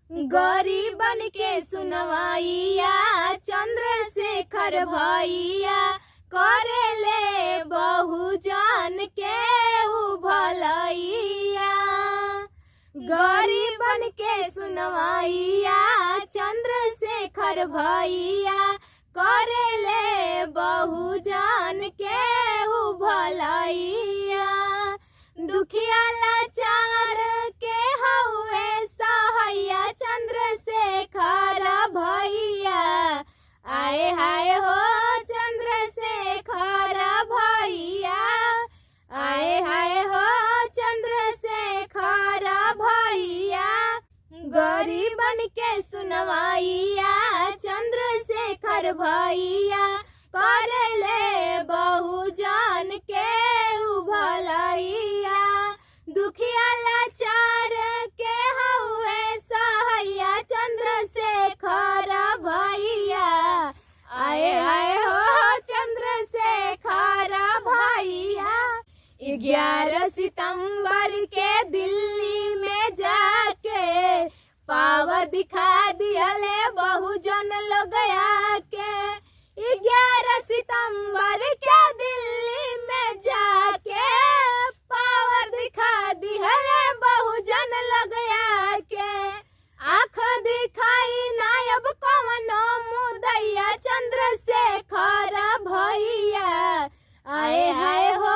गरीबन के सुनवाइया चंद्रशेखर भैया करेले बहुजन के भलैया। गरीबन के सुनवाइया चंद्रशेखर भैया करेले बहुजन के भलैया। दुखिया लाचार के हउए सहैया चंद्रशेखर भैया। आए हाय हो चंद्रशेखर भैया, आए हाय हो चंद्रशेखर भैया। गरीबन के सुनवाइया चंद्रशेखर भैया करेले बहुजन के भलैया। दुखिया लाचार के हउए सहैया चंद्रशेखर भैया। आए आए हो चंद्रशेखर भैया। 11 सितंबर के दिल्ली में जाके पावर दिखा दियले बहुजन लोग आके। 11 सितंबर के दिल्ली में जाके पावर दिखा दिहले बहुजन लोग आके। आँख दिखाई नायब कवनो मुदैया चंद्रशेखर भैया। आए हाय हो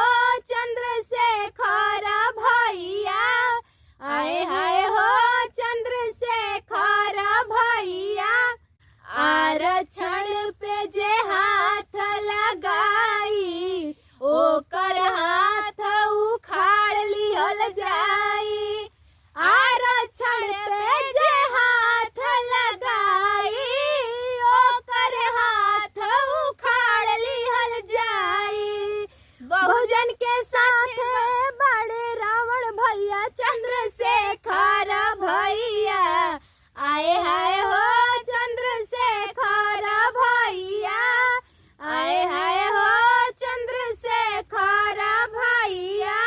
चंद्रशेखर भैया, आए हाय हो चंद्रशेखर भैया। आरक्षण पे जे हाथ लगाई ओकर हाथ उखाड़ लिहल जाई। आरक्षण पे जे हाथ लगाई ओकर हाथ उखाड़ लिहल जाई। बहुजन के साथ बड़े रावण भैया चंद्रशेखर भैया। आए हाय हो चंद्रशेखर भैया, आए हाय हो चंद्रशेखर भैया।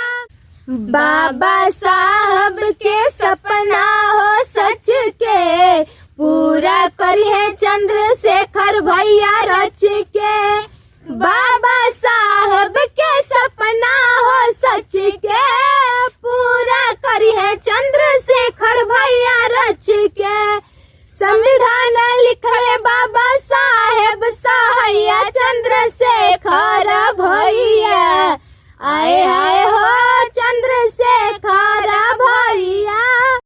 बाबा साहब के सपना हो सच के पूरा करिए चंद्रशेखर भैया रच के। बाबा साहब के सपना हो सच के पूरा करिए चंद्रशेखर भैया रच के। संविधान लिखले बाबा साहेब सहैया चंद्रशेखर भैया। आए हाय हो चंद्रशेखर भैया।